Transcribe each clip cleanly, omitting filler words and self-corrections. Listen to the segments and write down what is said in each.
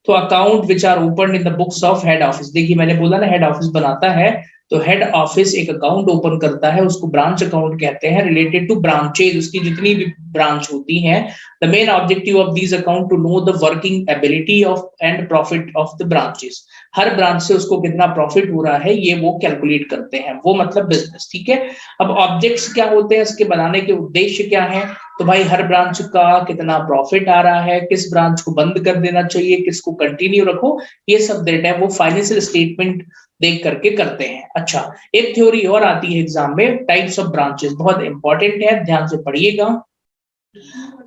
तो account which are open in the books of head office, देखिए मैंने बोला ना हेड ऑफिस बनाता है, तो हेड ऑफिस एक अकाउंट ओपन करता है, उसको ब्रांच अकाउंट कहते हैं, रिलेटेड टू ब्रांचेज, उसकी जितनी भी ब्रांच होती हैं। The main objective of these account to know the working ability of and profit of the branches, हर ब्रांच से उसको कितना प्रॉफिट हो रहा है ये वो कैलकुलेट करते हैं, वो मतलब बिजनेस, ठीक है। अब ऑब्जेक्ट्स क्या होते हैं, इसके बनाने के उद्देश्य क्या है, तो भाई हर ब्रांच का कितना प्रॉफिट आ रहा है, किस ब्रांच को बंद कर देना चाहिए, किसको कंटिन्यू रखो, ये सब डेटा है वो फाइनेंशियल स्टेटमेंट देख करके करते हैं। अच्छा, एक थ्योरी और आती है एग्जाम में, टाइप्स ऑफ ब्रांचेस, बहुत इंपॉर्टेंट है, ध्यान से पढ़िएगा।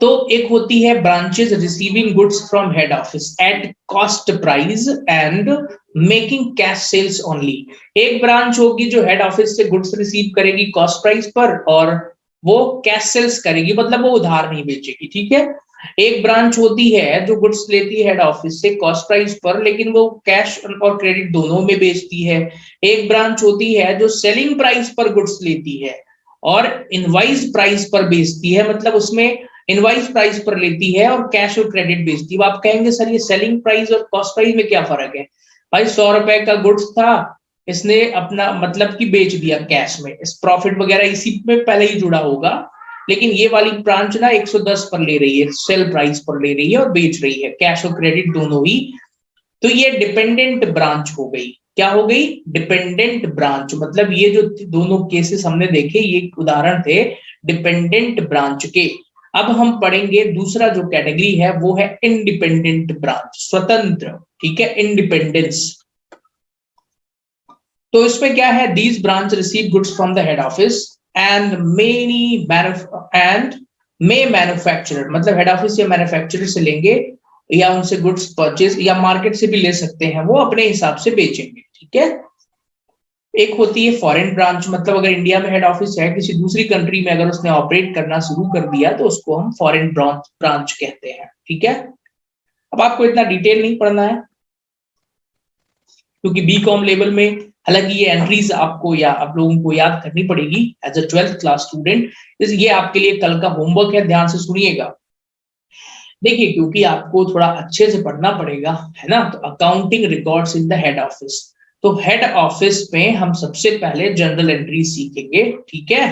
तो एक होती है branches receiving goods from head office at cost price and making cash sales only. एक ब्रांच होगी जो हेड ऑफिस से गुड्स रिसीव करेगी कॉस्ट प्राइस पर और वो कैश सेल्स करेगी, मतलब वो उधार नहीं बेचेगी, ठीक है। एक ब्रांच होती है जो गुड्स लेती है हेड ऑफिस से कॉस्ट प्राइस पर, लेकिन वो कैश और क्रेडिट दोनों में बेचती है। एक ब्रांच होती है जो सेलिंग प्राइस पर गुड्स लेती है और इनवाइस प्राइस पर बेचती है, मतलब उसमें इनवाइस प्राइस पर लेती है और कैश और क्रेडिट बेचती है। आप कहेंगे सर ये सेलिंग प्राइस और कॉस्ट प्राइस में क्या फर्क है? भाई 100 रुपए का गुड्स था, इसने अपना मतलब कि बेच दिया कैश में, इस प्रॉफिट वगैरह इसी में पहले ही जुड़ा होगा, लेकिन ये वाली ब्रांच ना 110 पर ले रही है, सेल प्राइस पर ले रही है और बेच रही है, कैश और क्रेडिट दोनों ही। तो ये डिपेंडेंट ब्रांच हो गई, क्या हो गई? डिपेंडेंट ब्रांच, मतलब ये जो दोनों केसेस हमने देखे ये उदाहरण थे डिपेंडेंट ब्रांच के। अब हम पढ़ेंगे दूसरा जो कैटेगरी है वो है इंडिपेंडेंट ब्रांच, स्वतंत्र, ठीक है, इंडिपेंडेंस। तो इसमें क्या है, these branch receive goods from the head office and may manufacturer, मतलब हेड ऑफिस या मैन्युफैक्चरर से लेंगे या उनसे गुड्स परचेज या मार्केट से भी ले सकते हैं, वो अपने हिसाब से बेचेंगे, ठीक है। एक होती है फॉरेन ब्रांच, मतलब अगर इंडिया में हेड ऑफिस है, किसी दूसरी कंट्री में अगर उसने ऑपरेट करना शुरू कर दिया तो उसको हम फॉरेन ब्रांच कहते हैं, ठीक है। अब आपको इतना डिटेल नहीं पढ़ना है क्योंकि बीकॉम लेवल में, हालांकि ये एंट्रीज आपको या आप लोगों को याद करनी पड़ेगी as a 12th class student, ये आपके लिए कल का होमवर्क है, ध्यान से सुनिएगा। देखिए क्योंकि आपको थोड़ा अच्छे से पढ़ना पड़ेगा, है ना, तो accounting records in the head office, तो हेड ऑफिस में हम सबसे पहले जनरल एंट्री सीखेंगे, ठीक है।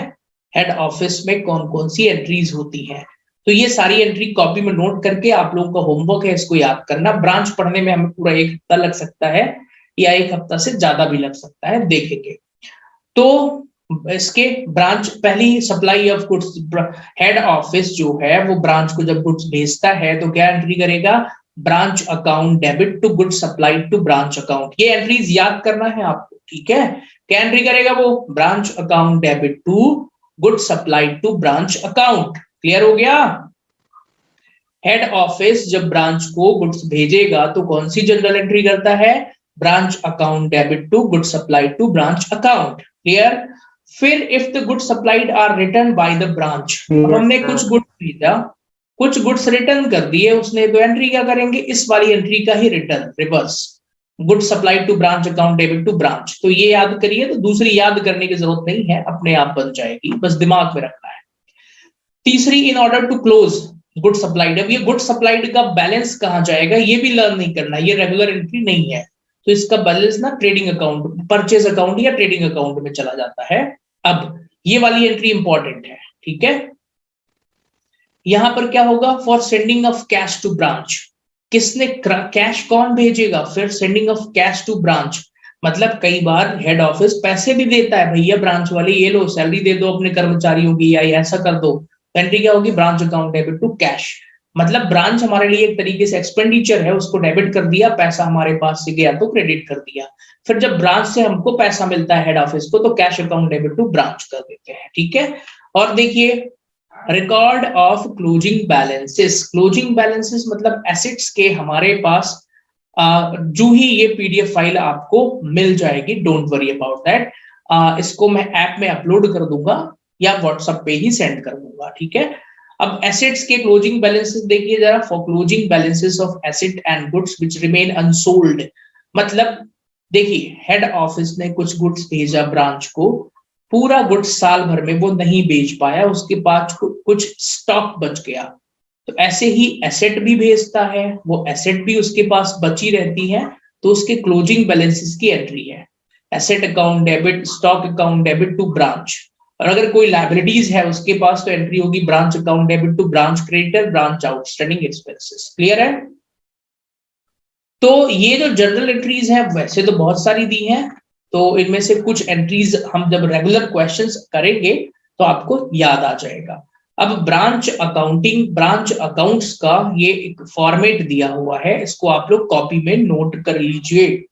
हेड ऑफिस में कौन कौन सी एंट्रीज होती हैं, तो ये सारी एंट्री कॉपी में नोट करके आप लोगों का होमवर्क है इसको याद करना। ब्रांच पढ़ने में हमें पूरा 1 हफ्ता लग सकता है या 1 हफ्ता से ज्यादा भी लग सकता है, देखेंगे। तो इसके ब्रांच पहली supply of goods, head office जो है वो ब्रांच को जब गुड्स भेजता है तो क्या एंट्री करेगा, branch account debit to goods supplied to branch account, ये एंट्रीज याद करना है आपको, ठीक है। क्या एंट्री करेगा वो, branch account debit to goods supplied to branch account, clear हो गया। हेड ऑफिस जब ब्रांच को गुड्स भेजेगा तो कौन सी जनरल एंट्री करता है, branch account debit to goods supplied to branch account, clear. फिर if the goods supplied are return by the branch, हमने कुछ गुड्स भेजा, कुछ गुड्स रिटर्न कर दिए उसने, तो एंट्री क्या करेंगे, इस वाली एंट्री का ही return, reverse, goods supplied to branch account debit to branch. तो ये याद करिए, तो दूसरी याद करने की जरूरत नहीं है, अपने आप बन जाएगी, बस दिमाग में रखना है। तीसरी, in order to close good supplied, अब ये गुड सप्लाइड का बैलेंस कहां जाएगा ये भी लर्न नहीं करना, ये रेगुलर एंट्री नहीं है, तो इसका बैलेंस ना ट्रेडिंग अकाउंट, परचेज अकाउंट या ट्रेडिंग अकाउंट में चला जाता है। अब ये वाली एंट्री इंपॉर्टेंट है, ठीक है। यहां पर क्या होगा, for sending of cash to branch, किसने कैश कौन भेजेगा, फिर sending of cash to branch, मतलब कई बार हेड ऑफिस पैसे भी देता है, भैया ब्रांच वाले ये लो सैलरी दे दो अपने कर्मचारियों की या ऐसा कर दो, एंट्री क्या होगी, branch account debit to cash, मतलब ब्रांच हमारे लिए एक तरीके से एक्सपेंडिचर है, उसको डेबिट कर दिया, पैसा हमारे पास से गया तो क्रेडिट कर दिया, फिर जब ब्रांच से हमको पैसा मिलता है हेड ऑफिस को तो cash account debit to branch कर देते हैं, ठीक है। और देखिए record of closing balances, closing balances मतलब एसेट्स के हमारे पास जो ही ये पीडीएफ फाइल आपको मिल जाएगी, डोंट वरी अबाउट दैट, इसको मैं ऐप में अपलोड कर दूंगा या व्हाट्सएप पे ही सेंड कर दूंगा, ठीक है। अब एसेट्स के क्लोजिंग बैलेंसेस देखिए जरा, for closing balances of asset and goods which remain unsold, मतलब देखिए हेड ऑफिस ने कुछ गुड्स भेजा ब्रांच को, पूरा गुड्स साल भर में वो नहीं बेच पाया, उसके पास कुछ स्टॉक बच गया, तो ऐसे ही एसेट भी भेजता है, वो एसेट भी उसके पास बची रहती है, तो उसके क्लोजिंग बैलेंसेस की एंट्री है। Asset account debit, stock account debit to branch. और अगर कोई लाइबिलिटीज है उसके पास तो एंट्री होगी branch account debit to branch creditor, branch outstanding expenses. Clear है? तो ये जो जर्नल एंट्रीज हैं वैसे तो बहुत सारी दी हैं, तो इनमें से कुछ एंट्रीज हम जब रेगुलर क्वेश्चंस करेंगे तो आपको याद आ जाएगा। अब ब्रांच अकाउंटिंग, ब्रांच अकाउंट्स का ये एक फॉर्मेट दिया हुआ है, इसको आप लोग कॉपी में नोट कर लीजिए।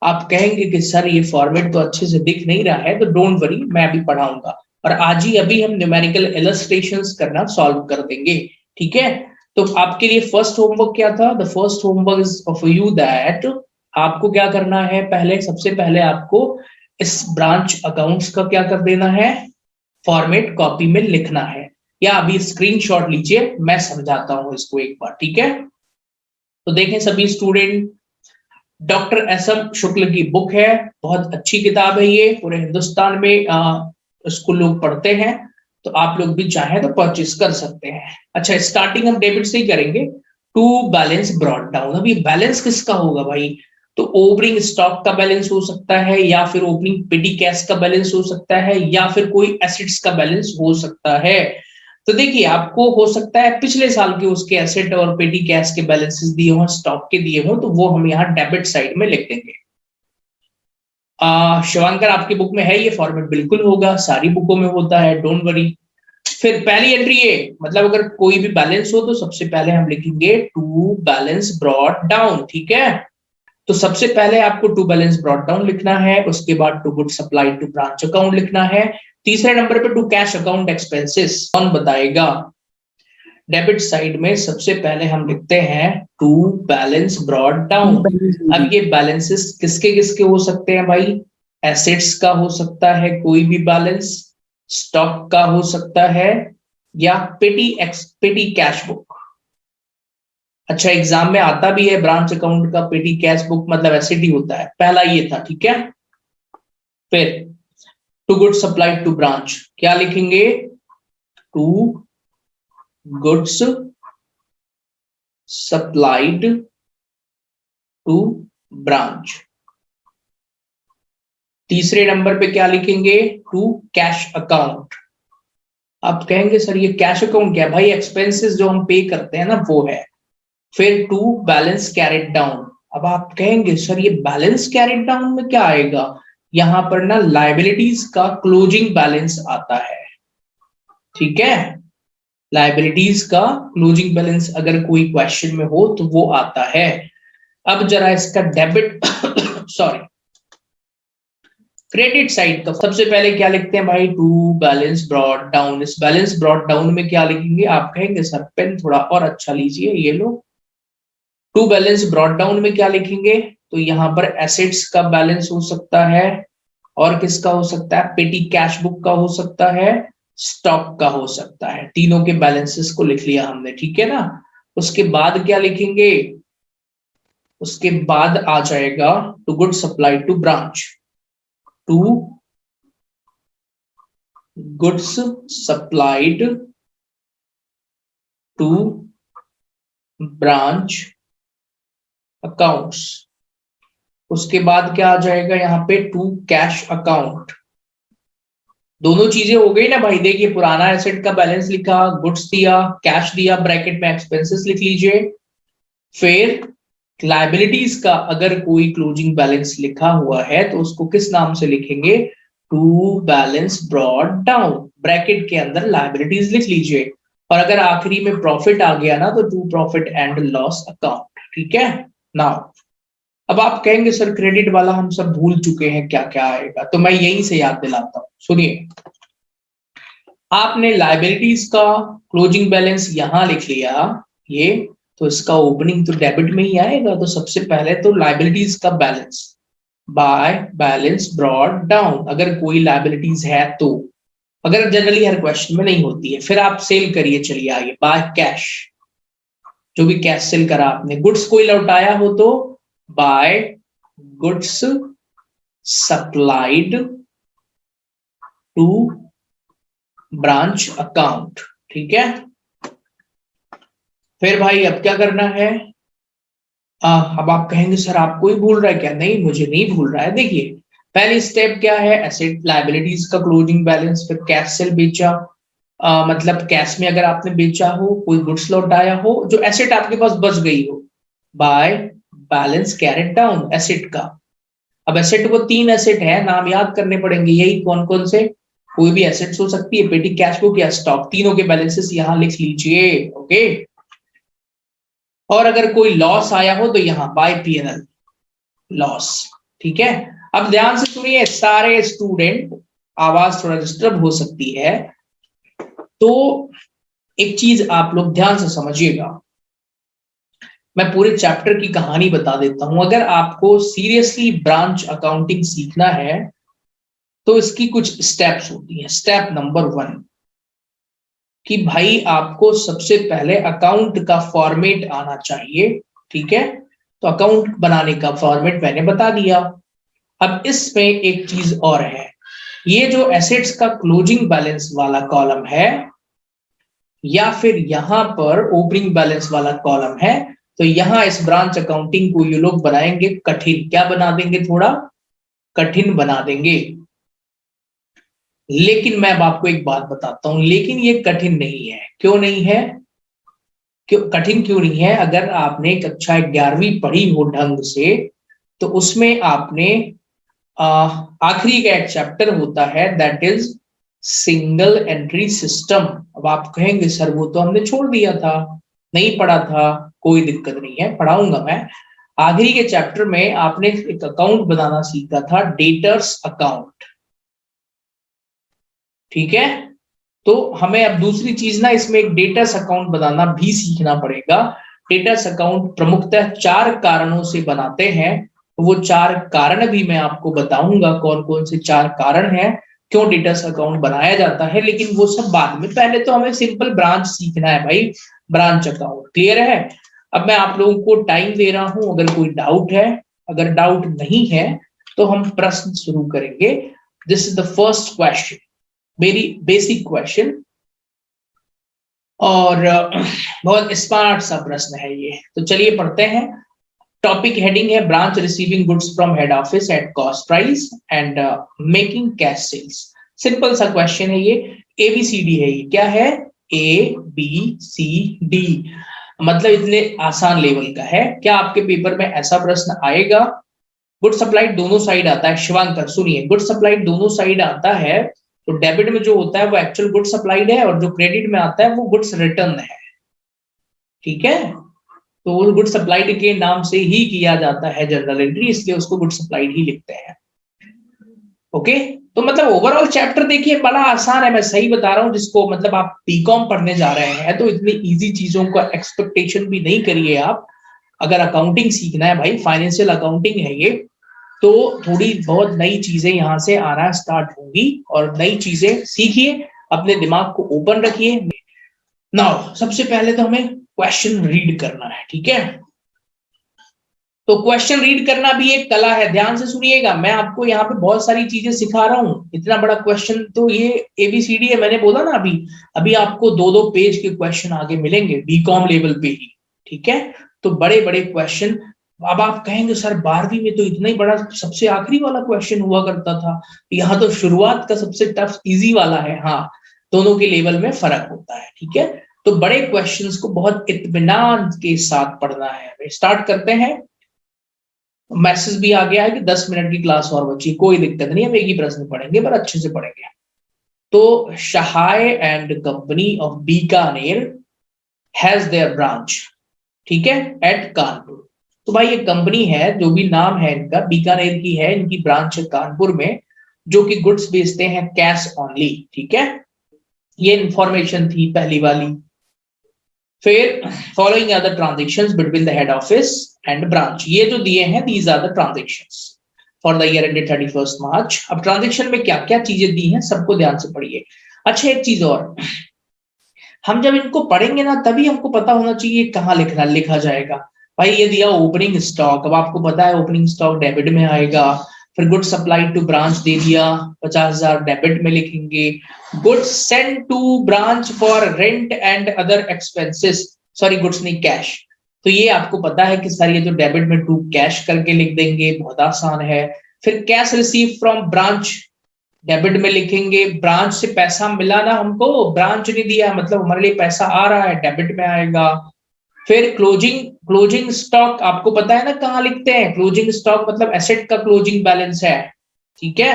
आप कहेंगे कि सर ये फॉर्मेट तो अच्छे से दिख नहीं रहा है, तो डोंट वरी, मैं अभी पढ़ाऊंगा और आज ही अभी हम न्यूमेरिकल इलस्ट्रेशंस करना सॉल्व कर देंगे। ठीक है? तो आपके लिए फर्स्ट होमवर्क क्या था? The first homework is of you that आपको क्या करना है, पहले सबसे पहले आपको इस ब्रांच अकाउंट्स का क्या कर देना है, फॉर्मेट कॉपी में लिखना है, या अभी स्क्रीनशॉट लीजिए, मैं समझाता हूं इसको एक बार। ठीक है? तो देखें सभी स्टूडेंट, डॉक्टर एस एम शुक्ल की बुक है, बहुत अच्छी किताब है ये, पूरे हिंदुस्तान में इसको लोग पढ़ते हैं, तो आप लोग भी चाहें तो परचेस कर सकते हैं। अच्छा, स्टार्टिंग हम डेबिट से ही करेंगे। To balance brought down. अभी बैलेंस किसका होगा भाई? तो ओपनिंग स्टॉक का बैलेंस हो सकता है, या फिर ओपनिंग पेटी कैश का बैलेंस हो सकता है, या फिर कोई एसेट्स का बैलेंस हो सकता है। तो देखिए, आपको हो सकता है पिछले साल के उसके एसेट और पेटी कैश के बैलेंसेस दिए हों, स्टॉक के दिए हों, तो वो हम यहाँ डेबिट साइड में लिख देंगे। शिवांकर आपकी बुक में है ये फॉर्मेट? बिल्कुल होगा, सारी बुकों में होता है, डोंट वरी। फिर पहली एंट्री ये, मतलब अगर कोई भी बैलेंस हो तो सबसे पहले हम लिखेंगे टू बैलेंस ब्रॉट डाउन। ठीक है? तो सबसे पहले आपको टू बैलेंस ब्रॉट डाउन लिखना है, उसके बाद to good supply to branch account लिखना है, तीसरे नंबर पे टू कैश अकाउंट एक्सपेंसेस। कौन बताएगा? डेबिट साइड में सबसे पहले हम लिखते हैं टू बैलेंस ब्रॉट डाउन। अब ये बैलेंसेस किसके किसके हो सकते हैं भाई? एसेट्स का हो सकता है कोई भी बैलेंस, स्टॉक का हो सकता है, या पेटी कैश बुक। अच्छा, एग्जाम में आता भी है ब्रांच अकाउंट का पेटी कैश बुक, मतलब एसेट ही होता है, पहला ये था। ठीक है? फिर to good supply to branch, क्या लिखेंगे? To goods supplied to branch. तीसरे नंबर पे क्या लिखेंगे? To cash account. आप कहेंगे सर ये कैश अकाउंट क्या है? भाई एक्सपेंसेस जो हम पे करते हैं ना, वो है। फिर टू बैलेंस कैरिड डाउन। अब आप कहेंगे सर ये बैलेंस कैरिड डाउन में क्या आएगा? यहां पर ना लाइबिलिटीज का क्लोजिंग बैलेंस आता है। ठीक है? लाइबिलिटीज का क्लोजिंग बैलेंस अगर कोई क्वेश्चन में हो तो वो आता है। अब जरा इसका डेबिट सॉरी, क्रेडिट साइड का सबसे पहले क्या लिखते हैं भाई? To balance brought down. इस बैलेंस ब्रॉट डाउन में क्या लिखेंगे? आप कहेंगे सर पेन थोड़ा और अच्छा लीजिए, ये लो। टू बैलेंस ब्रॉट डाउन में क्या लिखेंगे? तो यहां पर एसेट्स का बैलेंस हो सकता है, और किसका हो सकता है? पेटी कैश बुक का हो सकता है, स्टॉक का हो सकता है। तीनों के बैलेंसेस को लिख लिया हमने। ठीक है ना? उसके बाद क्या लिखेंगे? उसके बाद आ जाएगा to good supply to branch. To goods supplied to branch accounts. उसके बाद क्या आ जाएगा यहाँ पे? To cash account. दोनों चीजें हो गई ना भाई। देखिए, पुराना एसेट का बैलेंस लिखा, गुड्स दिया, कैश दिया, ब्रैकेट में एक्सपेंसेस लिख लीजिए। फिर लाइबिलिटीज का अगर कोई क्लोजिंग बैलेंस लिखा हुआ है तो उसको किस नाम से लिखेंगे? To balance brought down, bracket के अंदर लाइबिलिटीज लिख लीजिए। और अगर आखिरी में प्रॉफिट आ गया ना, तो to profit and loss account. ठीक है? नाउ अब आप कहेंगे सर क्रेडिट वाला हम सब भूल चुके हैं, क्या क्या आएगा? तो मैं यहीं से याद दिलाता हूं, सुनिए। आपने लाइबिलिटीज का क्लोजिंग बैलेंस यहां लिख लिया, ये तो इसका ओपनिंग तो डेबिट में ही आएगा। तो सबसे पहले तो लाइबिलिटीज का balance by balance brought down, अगर कोई लाइबिलिटीज है तो। अगर जनरली हर क्वेश्चन में नहीं होती है, फिर आप सेल करिए। चलिए आगे, बाय कैश, जो भी कैश सेल करा आपने। गुड्स कोई लौटाया हो तो by goods supplied to branch account. ठीक है? फिर भाई अब क्या करना है? अब आप कहेंगे सर आपको ही भूल रहा है क्या? नहीं, मुझे नहीं भूल रहा है। देखिए पहली स्टेप क्या है, एसेट लायबिलिटीज का क्लोजिंग बैलेंस। फिर कैश सेल बेचा, मतलब कैश में अगर आपने बेचा हो, कोई गुड्स लौटाया हो, जो एसेट आपके पास बच गई हो, by balance carried down asset का। अब एसेट को 3 एसेट है, नाम याद करने पड़ेंगे, यही कौन कौन से? कोई भी एसेट्स हो सकती है, पेटी, कैश बुक या स्टॉक, तीनों के बैलेंसेस यहां लिख लीजिए। ओके। और अगर कोई लॉस आया हो तो यहां बाय पीएनएल लॉस। ठीक है। अब ध्यान से सुनिए सारे स्टूडेंट, आवाज थोड़ा डिस्टर्ब हो सकती है, तो एक चीज आप लोग ध्यान से समझिएगा। मैं पूरे चैप्टर की कहानी बता देता हूं। अगर आपको सीरियसली ब्रांच अकाउंटिंग सीखना है तो इसकी कुछ स्टेप्स होती हैं। स्टेप नंबर 1 कि भाई आपको सबसे पहले अकाउंट का फॉर्मेट आना चाहिए। ठीक है, तो अकाउंट बनाने का फॉर्मेट मैंने बता दिया। अब इसमें एक चीज और है, ये जो एसेट्स का क्लोजिंग बैलेंस वाला कॉलम है या फिर यहां पर ओपनिंग बैलेंस वाला कॉलम है, तो यहां इस ब्रांच अकाउंटिंग को ये लोग बनाएंगे कठिन। क्या बना देंगे? थोड़ा कठिन बना देंगे। लेकिन मैं अब आपको एक बात बताता हूं, लेकिन ये कठिन नहीं है। क्यों नहीं है? क्यों कठिन क्यों नहीं है? अगर आपने कक्षा 11वीं पढ़ी हो ढंग से, तो उसमें आपने आखिरी का एक चैप्टर होता है, that is single entry system. अब आप कहेंगे सर वो तो हमने छोड़ दिया था, नहीं पढ़ा था। कोई दिक्कत नहीं है, पढ़ाऊंगा मैं। आखिरी के चैप्टर में आपने एक अकाउंट बनाना सीखा था, डेटर्स अकाउंट। ठीक है, तो हमें अब दूसरी चीज ना, इसमें एक डेटर्स अकाउंट बनाना भी सीखना पड़ेगा। डेटर्स अकाउंट प्रमुखतः 4 कारणों से बनाते हैं। वो 4 कारण भी मैं आपको बताऊंगा, कौन कौन से 4 कारण हैं क्यों डेटर्स अकाउंट बनाया जाता है, लेकिन वो सब बाद में। पहले तो हमें सिंपल ब्रांच सीखना है भाई, ब्रांच अकाउंट। क्लियर है? अब मैं आप लोगों को टाइम दे रहा हूं, अगर कोई डाउट है। अगर डाउट नहीं है तो हम प्रश्न शुरू करेंगे। This is the first question, very basic question, और बहुत स्मार्ट सा प्रश्न है ये। तो चलिए पढ़ते हैं। टॉपिक हेडिंग है branch receiving goods from head office at cost price and making cash sales. Simple सा क्वेश्चन है ये, एबीसीडी है ये। क्या है? ए बी सी डी, मतलब इतने आसान लेवल का है। क्या आपके पेपर में ऐसा प्रश्न आएगा? गुड सप्लाइड दोनों साइड आता है। शिवांकर सुनिए, गुड सप्लाइड दोनों साइड आता है, तो डेबिट में जो होता है वो एक्चुअल गुड सप्लाइड है, और जो क्रेडिट में आता है वो गुड्स रिटर्न है। ठीक है, तो वो गुड सप्लाइड के नाम से ही किया जाता है जनरल एंट्री, इसलिए उसको गुड सप्लाइड ही लिखते हैं। ओके, तो मतलब ओवरऑल चैप्टर देखिए बड़ा आसान है, मैं सही बता रहा हूँ। जिसको मतलब आप बीकॉम पढ़ने जा रहे हैं तो इतनी इजी चीजों का एक्सपेक्टेशन भी नहीं करिए आप। अगर अकाउंटिंग सीखना है भाई, फाइनेंशियल अकाउंटिंग है ये, तो थोड़ी बहुत नई चीजें यहाँ से आना स्टार्ट होंगी, और नई चीजें सीखिए, अपने दिमाग को ओपन रखिए। नाउ सबसे पहले तो हमें क्वेश्चन रीड करना है। ठीक है, तो क्वेश्चन रीड करना भी एक कला है। ध्यान से सुनिएगा, मैं आपको यहाँ पे बहुत सारी चीजें सिखा रहा हूँ। इतना बड़ा क्वेश्चन तो ये एबीसीडी है, मैंने बोला ना अभी। अभी आपको 2-2 पेज के क्वेश्चन आगे मिलेंगे बीकॉम लेवल पे ही। ठीक है, तो बड़े बड़े क्वेश्चन। अब आप कहेंगे सर 12वीं में तो इतना ही बड़ा सबसे आखिरी वाला क्वेश्चन हुआ करता था, यहाँ तो शुरुआत का सबसे टफ इजी वाला है। हाँ, दोनों के लेवल में फर्क होता है। ठीक है, तो बड़े क्वेश्चंस को बहुत इत्मीनान के साथ पढ़ना है। स्टार्ट करते हैं। मैसेज भी आ गया है कि 10 मिनट की क्लास और बची, कोई दिक्कत नहीं, हम एक ही प्रश्न पढ़ेंगे पर अच्छे से पढ़ेंगे। तो Shahay and company of Bikaner has their branch, ठीक है, एट कानपुर। तो भाई ये कंपनी है, जो भी नाम है इनका, बीकानेर की है, इनकी ब्रांच है कानपुर में, जो कि गुड्स बेचते हैं कैश ऑनली। ठीक है, ये इंफॉर्मेशन थी पहली वाली। फिर following are the transactions between the head office and branch, ये जो दिए हैं these are the transactions for the year ended 31 March. अब ट्रांजेक्शन में क्या क्या चीजें दी हैं सबको ध्यान से पढ़िए। अच्छा एक चीज और, हम जब इनको पढ़ेंगे ना तभी हमको पता होना चाहिए कहाँ लिखा जाएगा। भाई ये दिया ओपनिंग स्टॉक, अब आपको पता है ओपनिंग स्टॉक डेबिट में आएगा। फिर गुड्स सप्लाइड टू ब्रांच दे दिया, 50,000 डेबिट में लिखेंगे। Goods send to branch for rent and other expenses, sorry goods नहीं कैश। तो ये आपको पता है कि सर ये जो डेबिट में टू कैश करके लिख देंगे, बहुत आसान है। फिर cash receive from branch, debit में लिखेंगे ब्रांच से पैसा मिला ना हमको, ब्रांच ने दिया मतलब हमारे लिए पैसा आ रहा है, डेबिट में आएगा। फिर क्लोजिंग, क्लोजिंग स्टॉक आपको पता है ना कहाँ लिखते हैं, क्लोजिंग स्टॉक मतलब एसेट का क्लोजिंग बैलेंस है, ठीक है।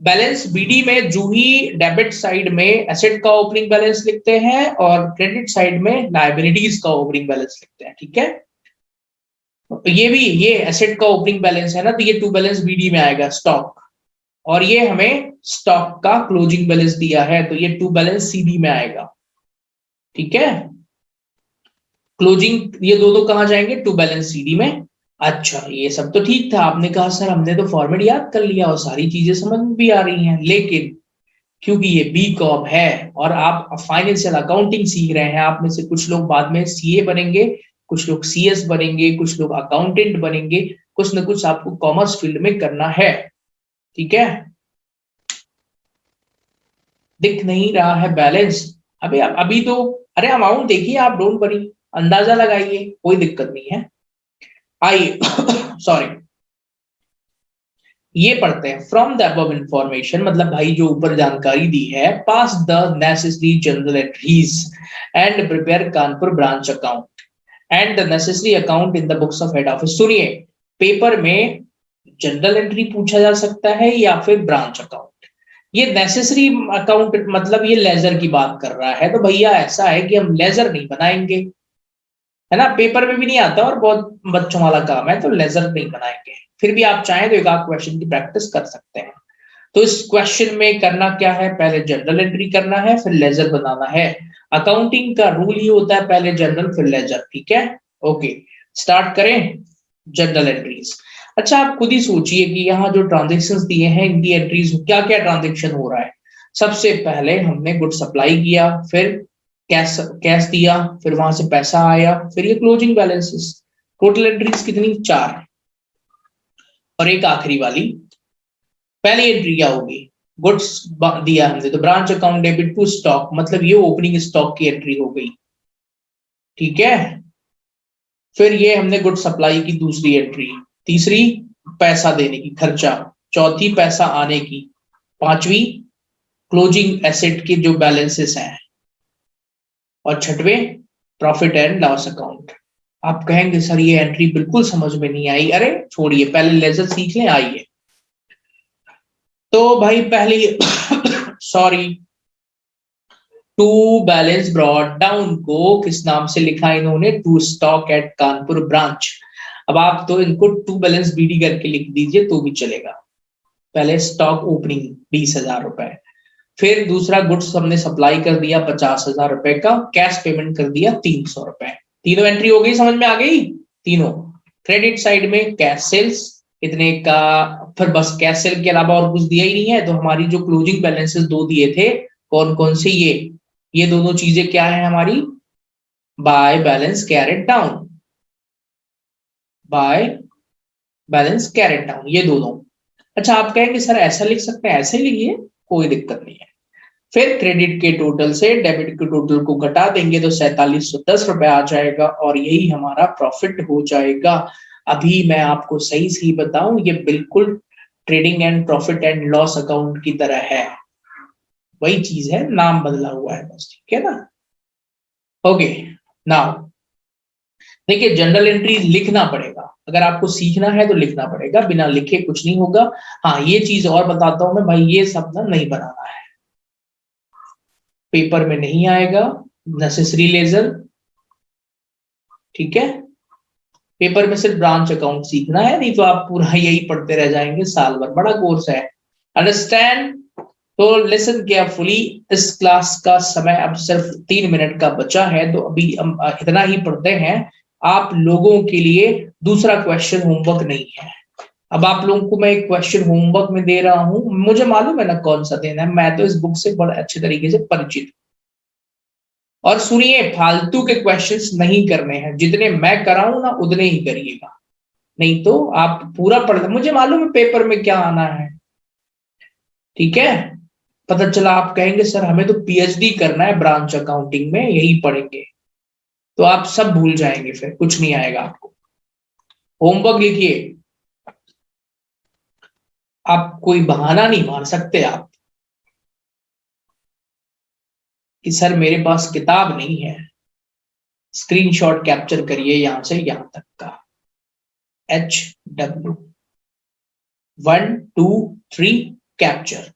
बैलेंस बीडी में जूही डेबिट साइड में एसेट का ओपनिंग बैलेंस लिखते हैं और क्रेडिट साइड में लायबिलिटीज का ओपनिंग बैलेंस लिखते हैं, ठीक है। ये भी, ये एसेट का ओपनिंग बैलेंस है ना, तो ये टू बैलेंस बीडी में आएगा स्टॉक, और ये हमें स्टॉक का क्लोजिंग बैलेंस दिया है तो ये टू बैलेंस सीडी में आएगा, ठीक है। क्लोजिंग ये दो कहां जाएंगे, टू बैलेंस सीडी में। अच्छा ये सब तो ठीक था, आपने कहा सर हमने तो फॉर्मेट याद कर लिया और सारी चीजें समझ में भी आ रही हैं, लेकिन क्योंकि ये बी कॉम है और आप फाइनेंशियल अकाउंटिंग सीख रहे हैं, आप में से कुछ लोग बाद में सीए बनेंगे, कुछ लोग सीएस बनेंगे, कुछ लोग अकाउंटेंट बनेंगे, कुछ ना कुछ आपको कॉमर्स फील्ड में करना है, ठीक है। दिख नहीं रहा है बैलेंस, अभी तो, अरे अमाउंट देखिए आप, डोंट वरी, अंदाजा लगाइए, कोई दिक्कत नहीं है। आइए सॉरी, ये पढ़ते हैं। फ्रॉम द अबव इंफॉर्मेशन मतलब भाई जो ऊपर जानकारी दी है, pass the necessary journal entries and prepare Kanpur branch account and the necessary account in the books of head office. सुनिए, पेपर में जनरल एंट्री पूछा जा सकता है या फिर ब्रांच अकाउंट। ये नेसेसरी अकाउंट मतलब ये लेजर की बात कर रहा है, तो भैया ऐसा है कि हम लेजर नहीं बनाएंगे, है ना, पेपर में भी नहीं आता और बहुत बच्चों वाला काम है, तो लेजर नहीं बनाएंगे। फिर भी आप चाहें तो एक आध क्वेश्चन की प्रैक्टिस कर सकते हैं। तो इस क्वेश्चन में करना क्या है, पहले जनरल एंट्री करना है फिर लेजर बनाना है। अकाउंटिंग का रूल ही होता है पहले जनरल फिर लेजर, ठीक है। ओके स्टार्ट करें जनरल एंट्रीज। अच्छा आप खुद ही सोचिए कि यहाँ जो ट्रांजेक्शन्स दिए हैं इनकी एंट्रीज क्या क्या ट्रांजेक्शन हो रहा है। सबसे पहले हमने गुड सप्लाई किया, फिर कैश कैश दिया, फिर वहां से पैसा आया, फिर ये क्लोजिंग बैलेंसेस। टोटल एंट्रीज कितनी, 4, और एक आखिरी वाली। पहली एंट्री क्या होगी, गुड्स दिया हमने तो branch account debit to stock, मतलब ये ओपनिंग स्टॉक की एंट्री हो गई, ठीक है। फिर ये हमने गुड सप्लाई की दूसरी एंट्री, तीसरी पैसा देने की खर्चा, चौथी पैसा आने की, पांचवी क्लोजिंग एसेट के जो बैलेंसेस हैं, और छठवें प्रॉफिट एंड लॉस अकाउंट। आप कहेंगे सर ये एंट्री बिल्कुल समझ में नहीं आई, अरे छोड़िए पहले लेजर सीख लें, आइए। तो भाई पहली sorry, to balance brought down को किस नाम से लिखा इन्होंने, to stock at Kanpur branch. अब आप तो इनको टू बैलेंस बीडी करके लिख दीजिए तो भी चलेगा। पहले स्टॉक ओपनिंग 20,000 रुपए, फिर दूसरा गुड्स हमने सप्लाई कर दिया 50,000 रुपए का, कैश पेमेंट कर दिया 300 रुपए। तीनों एंट्री हो गई, समझ में आ गई तीनों। क्रेडिट साइड में कैश सेल्स इतने का, फिर बस कैश सेल के अलावा और कुछ दिया ही नहीं है, तो हमारी जो क्लोजिंग बैलेंसेस दो दिए थे, कौन कौन से, ये दोनों चीजें क्या है हमारी, by balance carried down, by balance carried down, ये दोनों। अच्छा आप कहेंगे सर ऐसा लिख सकते हैं, ऐसे लिखिए कोई दिक्कत नहीं है। फिर क्रेडिट के टोटल से डेबिट के टोटल को घटा देंगे तो 4710 रुपए आ जाएगा और यही हमारा प्रॉफिट हो जाएगा। अभी मैं आपको सही सही बताऊं, ये बिल्कुल trading and profit and loss account की तरह है, वही चीज है, नाम बदला हुआ है बस, ठीक है ना। ओके नाउ देखिए, जनरल एंट्री लिखना पड़ेगा, अगर आपको सीखना है तो लिखना पड़ेगा, बिना लिखे कुछ नहीं होगा। हाँ ये चीज और बताता हूं मैं भाई, ये सब ना नहीं बनाना है, पेपर में नहीं आएगा, नेसेसरी लेजर, ठीक है। पेपर में सिर्फ ब्रांच अकाउंट सीखना है, नहीं तो आप पूरा यही पढ़ते रह जाएंगे साल भर, बड़ा कोर्स है, अंडरस्टैंड। तो लिसन केयरफुली, इस क्लास का समय अब सिर्फ 3 मिनट का बचा है, तो अभी हम इतना ही पढ़ते हैं। आप लोगों के लिए दूसरा क्वेश्चन होमवर्क नहीं है, अब आप लोगों को मैं एक क्वेश्चन होमवर्क में दे रहा हूं, मुझे मालूम है ना कौन सा देना है, मैं तो इस बुक से बड़े अच्छे तरीके से परिचित। और सुनिए, फालतू के क्वेश्चंस नहीं करने हैं, जितने मैं कराऊं ना उतने ही करिएगा, नहीं तो आप पूरा पढ़, मुझे मालूम है पेपर में क्या आना है, ठीक है। पता चला आप कहेंगे सर हमें तो पीएचडी करना है ब्रांच अकाउंटिंग में, यही पढ़ेंगे, तो आप सब भूल जाएंगे, फिर कुछ नहीं आएगा आपको। होमवर्क लिखिए, आप कोई बहाना नहीं मार सकते आप कि सर मेरे पास किताब नहीं है। स्क्रीनशॉट कैप्चर करिए यहां से यहां तक का, HW 1 2 3 कैप्चर।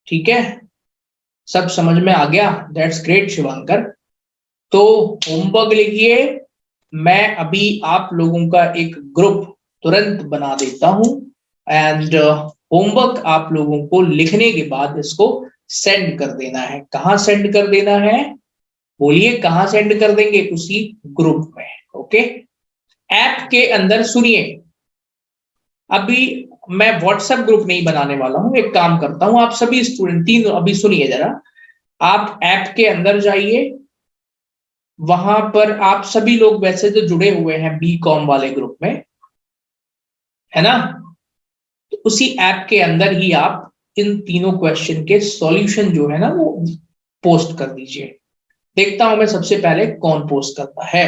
ठीक है, सब समझ में आ गया? That's great Shivankar. तो होमवर्क लिखिए, मैं अभी आप लोगों का एक ग्रुप तुरंत बना देता हूं एंड होमवर्क आप लोगों को लिखने के बाद इसको सेंड कर देना है। कहां सेंड कर देना है? बोलिए कहां सेंड कर देंगे? उसी ग्रुप में। ओके, ऐप के अंदर सुनिए, अभी मैं व्हाट्सएप ग्रुप नहीं बनाने वाला हूं। एक काम करता हूं, आप सभी स्टूडेंट तीन अभी सुनिए जरा, आप ऐप के अंदर जाइए, वहां पर आप सभी लोग वैसे तो जुड़े हुए हैं बी कॉम वाले ग्रुप में, है ना? तो उसी ऐप के अंदर ही आप इन तीनों क्वेश्चन के सॉल्यूशन जो है ना वो पोस्ट कर दीजिए। देखता हूं मैं सबसे पहले कौन पोस्ट करता है।